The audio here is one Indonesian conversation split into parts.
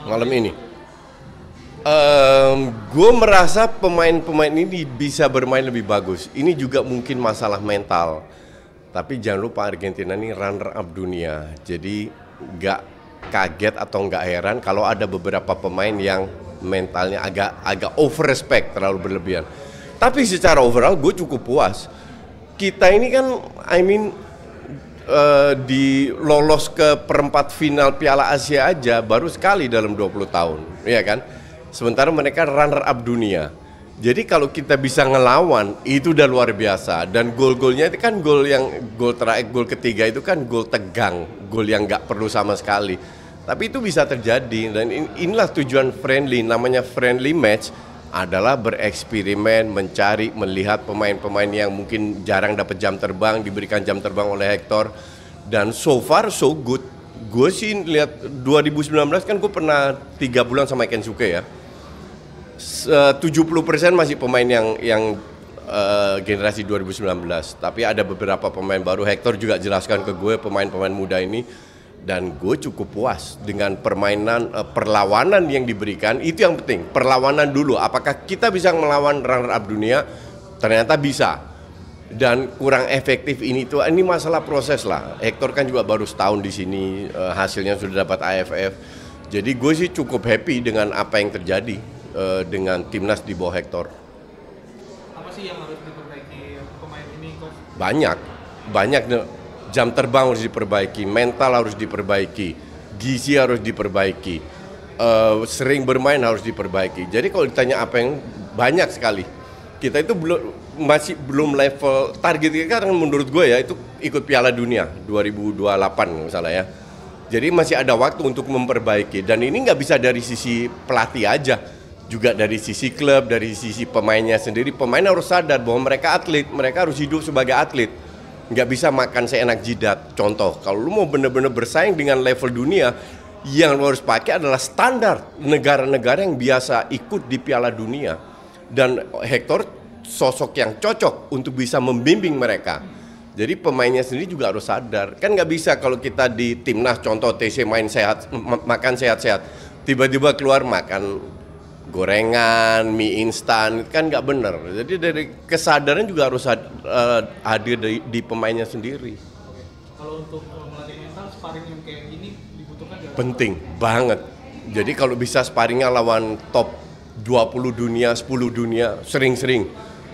malam ini. Gue merasa pemain-pemain ini bisa bermain lebih bagus. Ini juga mungkin masalah mental. Tapi jangan lupa Argentina ini runner up dunia. Jadi nggak kaget atau nggak heran kalau ada beberapa pemain yang mentalnya agak over respect, terlalu berlebihan. Tapi secara overall gue cukup puas. Kita ini kan, di lolos ke perempat final Piala Asia aja baru sekali dalam 20 tahun, ya kan? Sementara mereka runner up dunia. Jadi kalau kita bisa ngelawan itu udah luar biasa. Dan gol-golnya itu kan gol ketiga itu kan gol tegang, gol yang nggak perlu sama sekali. Tapi itu bisa terjadi dan inilah tujuan friendly, namanya friendly match adalah bereksperimen, mencari, melihat pemain-pemain yang mungkin jarang dapat jam terbang, diberikan jam terbang oleh Hector. Dan so far so good. Gue sih lihat 2019 kan gue pernah 3 bulan sama Kensuke ya. 70% masih pemain yang generasi 2019. Tapi ada beberapa pemain baru. Hector juga jelaskan ke gue pemain-pemain muda ini. Dan gue cukup puas dengan permainan, perlawanan yang diberikan. Itu yang penting, perlawanan dulu. Apakah kita bisa melawan runner-up dunia? Ternyata bisa. Dan kurang efektif ini masalah proses lah. Hector kan juga baru setahun di sini, hasilnya sudah dapat AFF. Jadi gue sih cukup happy dengan apa yang terjadi dengan timnas di bawah Hector. Apa sih yang harus diperbaiki pemain ini, Coach? Banyak. Jam terbang harus diperbaiki, mental harus diperbaiki, gizi harus diperbaiki, sering bermain harus diperbaiki. Jadi kalau ditanya apa yang banyak sekali, kita itu masih belum level target kita kan menurut gue ya itu ikut Piala Dunia 2028 misalnya ya. Jadi masih ada waktu untuk memperbaiki dan ini nggak bisa dari sisi pelatih aja, juga dari sisi klub, dari sisi pemainnya sendiri. Pemain harus sadar bahwa mereka atlet, mereka harus hidup sebagai atlet. Nggak bisa makan seenak jidat. Contoh, kalau lu mau benar-benar bersaing dengan level dunia, yang lu harus pakai adalah standar negara-negara yang biasa ikut di Piala Dunia. Dan Hector sosok yang cocok untuk bisa membimbing mereka. Jadi pemainnya sendiri juga harus sadar. Kan nggak bisa kalau kita di timnas, contoh TC main sehat, makan sehat-sehat, tiba-tiba keluar makan gorengan, mie instan, kan nggak benar. Jadi dari kesadaran juga harus hadir di pemainnya sendiri. Kalau untuk melatih mental, sparring yang kayak gini dibutuhkan gak? Penting banget. Jadi kalau bisa sparringnya lawan top 20 dunia, 10 dunia, sering-sering.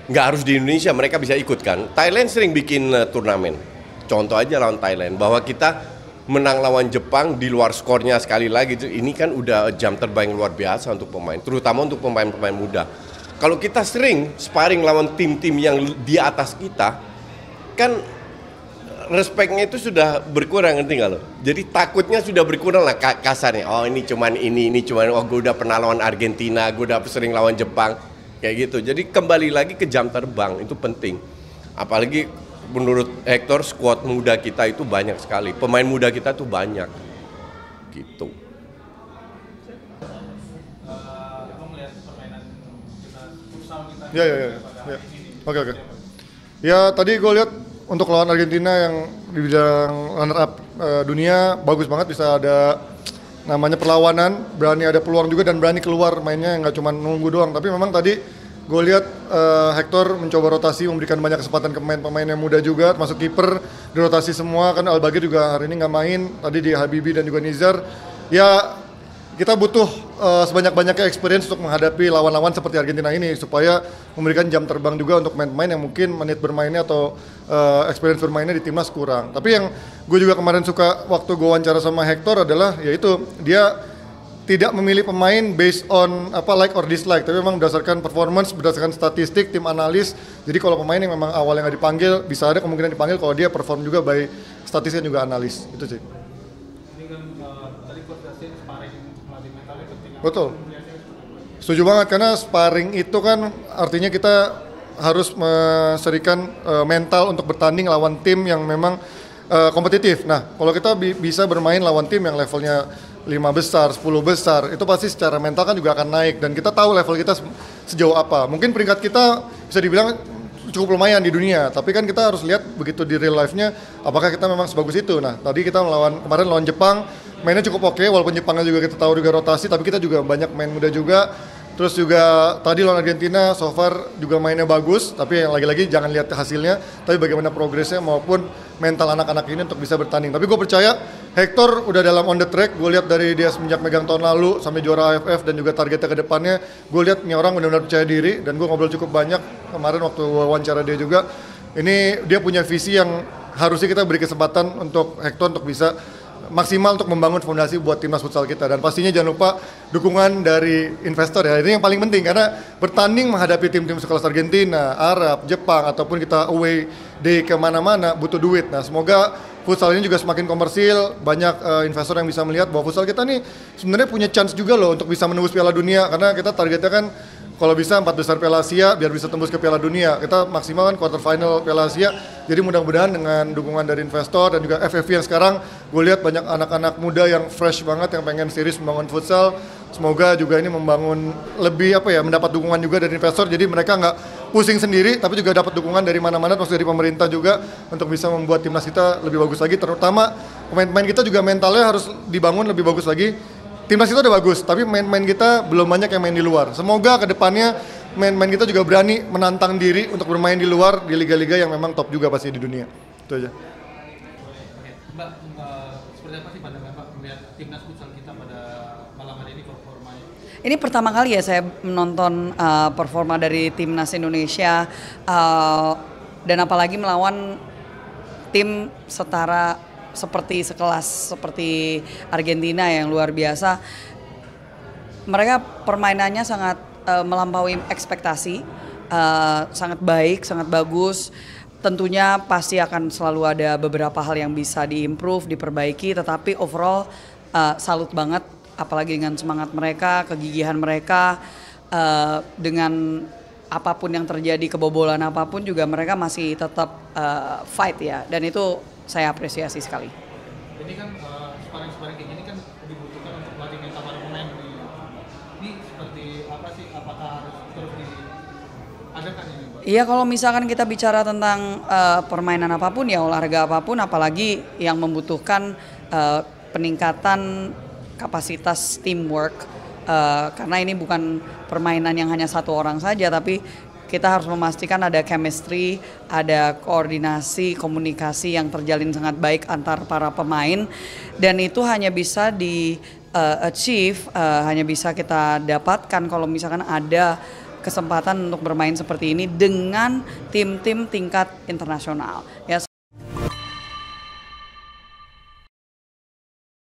Nggak harus di Indonesia, mereka bisa ikut kan. Thailand sering bikin turnamen. Contoh aja lawan Thailand, bahwa kita menang lawan Jepang di luar skornya sekali lagi. Ini kan udah jam terbang luar biasa untuk pemain, terutama untuk pemain-pemain muda. Kalau kita sering sparring lawan tim-tim yang di atas kita, kan respeknya itu sudah berkurang, ngerti nggak lo? Jadi takutnya sudah berkurang lah kasarnya. Oh ini cuman, oh gue udah pernah lawan Argentina, gue udah sering lawan Jepang, kayak gitu. Jadi kembali lagi ke jam terbang, itu penting. Apalagi menurut Hector, skuad muda kita itu banyak sekali. Pemain muda kita tuh banyak. Gitu. Ya. Oke. Ya tadi gue lihat untuk lawan Argentina yang di bidang runner up dunia bagus banget, bisa ada namanya perlawanan, berani ada peluang juga dan berani keluar mainnya, nggak cuma nunggu doang. Tapi memang tadi gue lihat Hector mencoba rotasi, memberikan banyak kesempatan ke pemain-pemain yang muda juga, termasuk kiper dirotasi semua. Kan Al-Bagir juga hari ini nggak main, tadi di Habibie dan juga Nizar. Ya kita butuh sebanyak-banyaknya experience untuk menghadapi lawan-lawan seperti Argentina ini, supaya memberikan jam terbang juga untuk pemain-pemain yang mungkin menit bermainnya atau experience bermainnya di timnas kurang. Tapi yang gue juga kemarin suka waktu gue wawancara sama Hector adalah yaitu dia tidak memilih pemain based on like or dislike, tapi memang berdasarkan performance, berdasarkan statistik, tim analis. Jadi kalau pemain yang memang awalnya nggak dipanggil, bisa ada kemungkinan dipanggil kalau dia perform juga by statistik juga analis. Itu sih. Ini kan tadi Coach Justin sparring melatih mentalnya penting. Betul. Setuju banget, karena sparring itu kan artinya kita harus menserikan mental untuk bertanding lawan tim yang memang kompetitif. Nah, kalau kita bisa bermain lawan tim yang levelnya 5 besar, 10 besar, itu pasti secara mental kan juga akan naik, dan kita tahu level kita sejauh apa. Mungkin peringkat kita bisa dibilang cukup lumayan di dunia, tapi kan kita harus lihat begitu di real life-nya apakah kita memang sebagus itu. Nah, tadi kita kemarin lawan Jepang, mainnya cukup oke, walaupun Jepangnya juga kita tahu juga rotasi, tapi kita juga banyak main muda juga. Terus juga tadi lawan Argentina so far juga mainnya bagus, tapi yang lagi-lagi jangan lihat hasilnya, tapi bagaimana progresnya maupun mental anak-anak ini untuk bisa bertanding. Tapi gue percaya Hector udah dalam on the track, gue lihat dari dia semenjak megang tahun lalu sampai juara AFF dan juga targetnya ke depannya, gue lihat ini orang benar-benar percaya diri dan gue ngobrol cukup banyak kemarin waktu wawancara dia juga. Ini dia punya visi yang harusnya kita beri kesempatan untuk Hector untuk bisa maksimal untuk membangun fondasi buat timnas futsal kita, dan pastinya jangan lupa dukungan dari investor ya, ini yang paling penting karena bertanding menghadapi tim-tim sekelas Argentina, Arab, Jepang ataupun kita away day kemana-mana butuh duit. Nah semoga futsal ini juga semakin komersil, banyak investor yang bisa melihat bahwa futsal kita nih sebenarnya punya chance juga loh untuk bisa menembus Piala Dunia, karena kita targetnya kan kalau bisa 4 besar Piala Asia biar bisa tembus ke Piala Dunia. Kita maksimal kan quarter final Piala Asia. Jadi mudah-mudahan dengan dukungan dari investor dan juga FFV yang sekarang gue lihat banyak anak-anak muda yang fresh banget yang pengen serius membangun futsal. Semoga juga ini membangun lebih mendapat dukungan juga dari investor. Jadi mereka nggak pusing sendiri tapi juga dapat dukungan dari mana-mana, terus dari pemerintah juga untuk bisa membuat timnas kita lebih bagus lagi. Terutama pemain-pemain kita juga mentalnya harus dibangun lebih bagus lagi. Timnas kita udah bagus, tapi main-main kita belum banyak yang main di luar. Semoga kedepannya main-main kita juga berani menantang diri untuk bermain di luar di liga-liga yang memang top juga pasti di dunia. Itu aja. Oke, Mbak, seperti apa sih pandangan Mbak melihat timnas futsal kita pada malam hari ini performanya? Ini pertama kali ya saya menonton performa dari timnas Indonesia dan apalagi melawan tim setara sekelas seperti Argentina yang luar biasa. Mereka permainannya sangat melampaui ekspektasi, sangat baik, sangat bagus. Tentunya pasti akan selalu ada beberapa hal yang bisa diimprove, diperbaiki, tetapi overall salut banget, apalagi dengan semangat mereka, kegigihan mereka, dengan apapun yang terjadi, kebobolan apapun juga mereka masih tetap fight ya, dan itu saya apresiasi sekali. Ini kan sparring-sparring kayak gini kan dibutuhkan untuk melatih mental para pemain. Ini seperti apa sih? Apakah harus terus diadakan ini, Mbak? Iya, kalau misalkan kita bicara tentang permainan apapun ya, olahraga apapun, apalagi yang membutuhkan peningkatan kapasitas teamwork, karena ini bukan permainan yang hanya satu orang saja, tapi kita harus memastikan ada chemistry, ada koordinasi, komunikasi yang terjalin sangat baik antar para pemain, dan itu hanya bisa achieve, hanya bisa kita dapatkan kalau misalkan ada kesempatan untuk bermain seperti ini dengan tim-tim tingkat internasional. Ya,